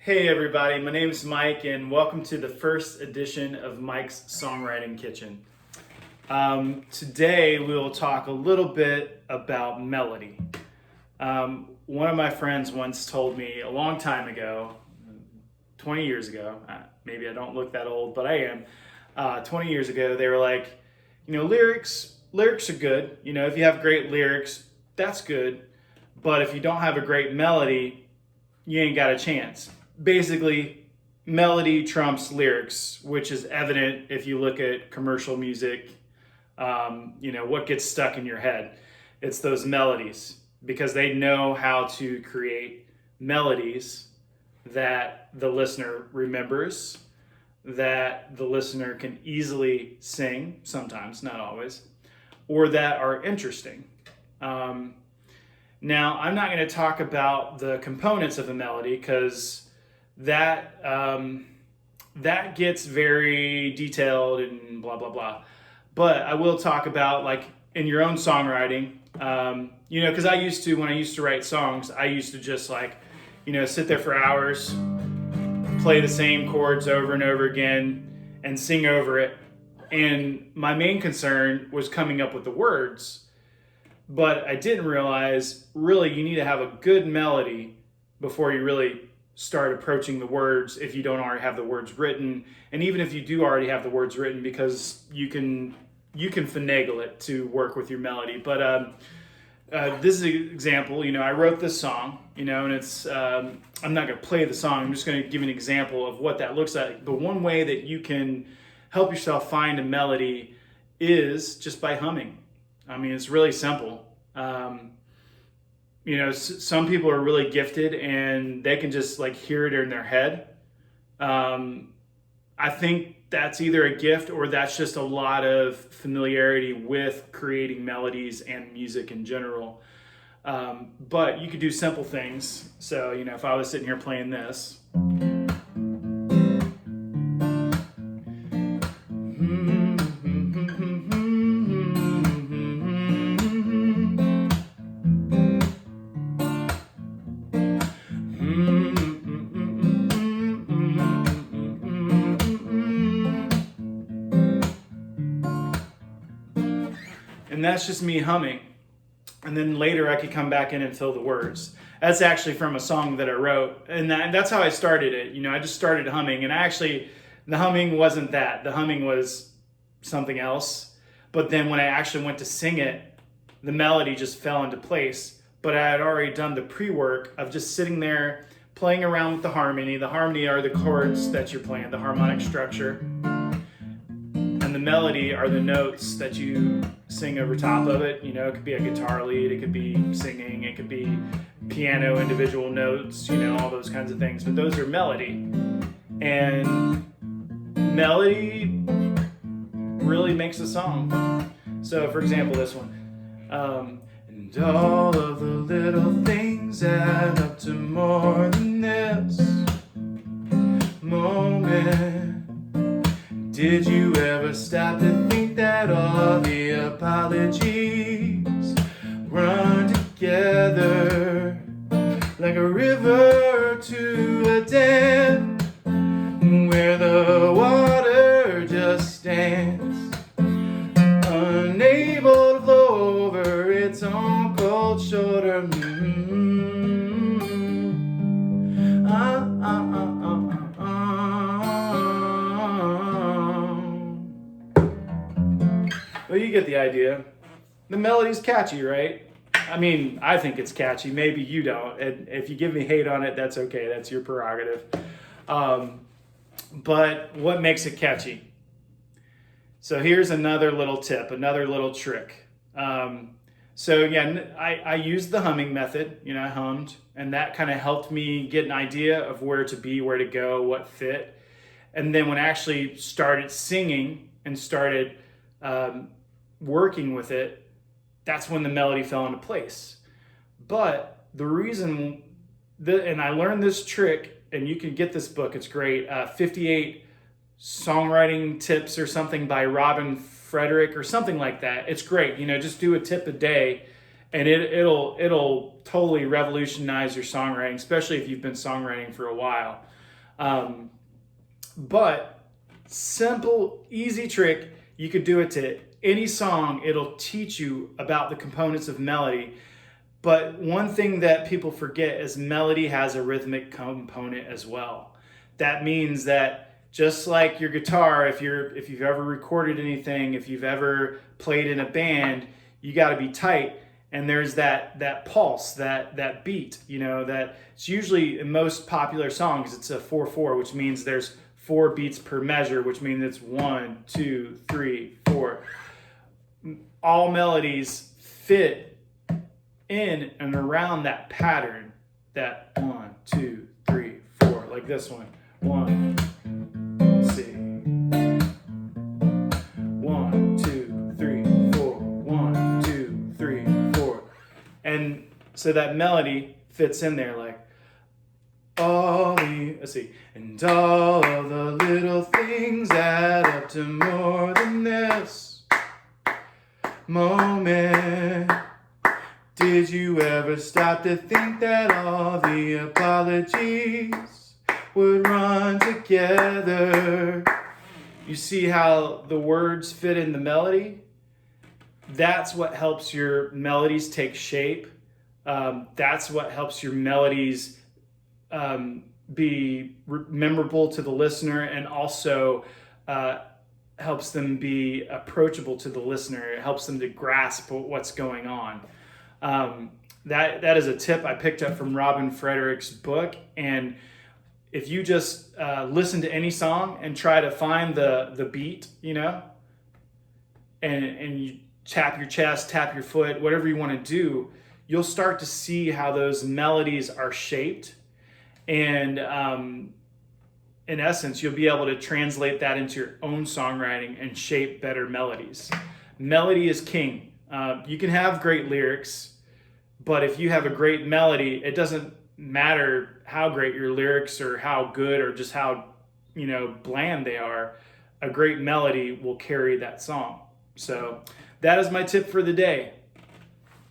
Hey everybody, my name is Mike and welcome to the first edition of Mike's Songwriting Kitchen. Today we will talk a little bit about melody. One of my friends once told me a long time ago, 20 years ago, maybe I don't look that old, but I am, 20 years ago, they were like, lyrics are good. If you have great lyrics, that's good. But if you don't have a great melody, you ain't got a chance. Basically, melody trumps lyrics, which is evident if you look at commercial music. What gets stuck in your head? It's those melodies, because they know how to create melodies that the listener remembers, that the listener can easily sing, sometimes, not always, or that are interesting. Now, I'm not going to talk about the components of a melody because that gets very detailed and blah, blah, blah. But I will talk about, like, in your own songwriting, because when I used to write songs, I used to just, sit there for hours, play the same chords over and over again, and sing over it. And my main concern was coming up with the words. But I didn't realize, really, you need to have a good melody before you really start approaching the words if you don't already have the words written. And even if you do already have the words written, because you can finagle it to work with your melody. But this is an example. I wrote this song, and it's, I'm not going to play the song. I'm just going to give an example of what that looks like. The one way that you can help yourself find a melody is just by humming. I mean, it's really simple. Some people are really gifted and they can just hear it in their head. I think that's either a gift or that's just a lot of familiarity with creating melodies and music in general. But you could do simple things. So, if I was sitting here playing this. And that's just me humming. And then later I could come back in and fill the words. That's actually from a song that I wrote. And that's how I started it. I just started humming. And the humming wasn't that. The humming was something else. But then when I actually went to sing it, the melody just fell into place. But I had already done the pre-work of just sitting there playing around with the harmony. The harmony are the chords that you're playing, the harmonic structure. And the melody are the notes that you sing over top of it. It could be a guitar lead, it could be singing, it could be piano individual notes, all those kinds of things. But those are melody. And melody really makes a song. So, for example, this one. And all of the little things add up to more than this moment. Did you ever stop to think that all the apologies run together like a river to a dam where the water just stands unable to flow over its own cold shoulder? Well, you get the idea. The melody's catchy, right? I mean, I think it's catchy. Maybe you don't. And if you give me hate on it, that's okay. That's your prerogative. But what makes it catchy? So here's another little tip, another little trick. I used the humming method. I hummed, and that kind of helped me get an idea of where to be, where to go, what fit. And then when I actually started singing and started working with it, that's when the melody fell into place. But the reason, and I learned this trick, and you can get this book, it's great, 58 Songwriting Tips or something by Robin Frederick or something like that. It's great, just do a tip a day and it'll totally revolutionize your songwriting, especially if you've been songwriting for a while. But simple, easy trick. You could do it to any song. It'll teach you about the components of melody. But one thing that people forget is melody has a rhythmic component as well. That means that just like your guitar, if you've ever recorded anything, if you've ever played in a band, you got to be tight. And there's that pulse, that beat, that it's usually in most popular songs, it's a 4/4, which means there's 4 beats per measure, which means it's 1, 2, 3, 4. All melodies fit in and around that pattern, that 1, 2, 3, 4, like this one. 1, C. 1, 2, 3, 4. 1, 2, 3, 4. And so that melody fits in there like, and all of the little things add up to more than this moment. Did you ever stop to think that all the apologies would run together? You see how the words fit in the melody? That's what helps your melodies take shape. That's what helps your melodies be memorable to the listener, and also helps them be approachable to the listener. It helps them to grasp what's going on. That is a tip I picked up from Robin Frederick's book. And if you just listen to any song and try to find the beat, and you tap your chest, tap your foot, whatever you want to do, you'll start to see how those melodies are shaped. And in essence, you'll be able to translate that into your own songwriting and shape better melodies. Melody is king. You can have great lyrics, but if you have a great melody, it doesn't matter how great your lyrics or how good or just how bland they are. A great melody will carry that song. So that is my tip for the day.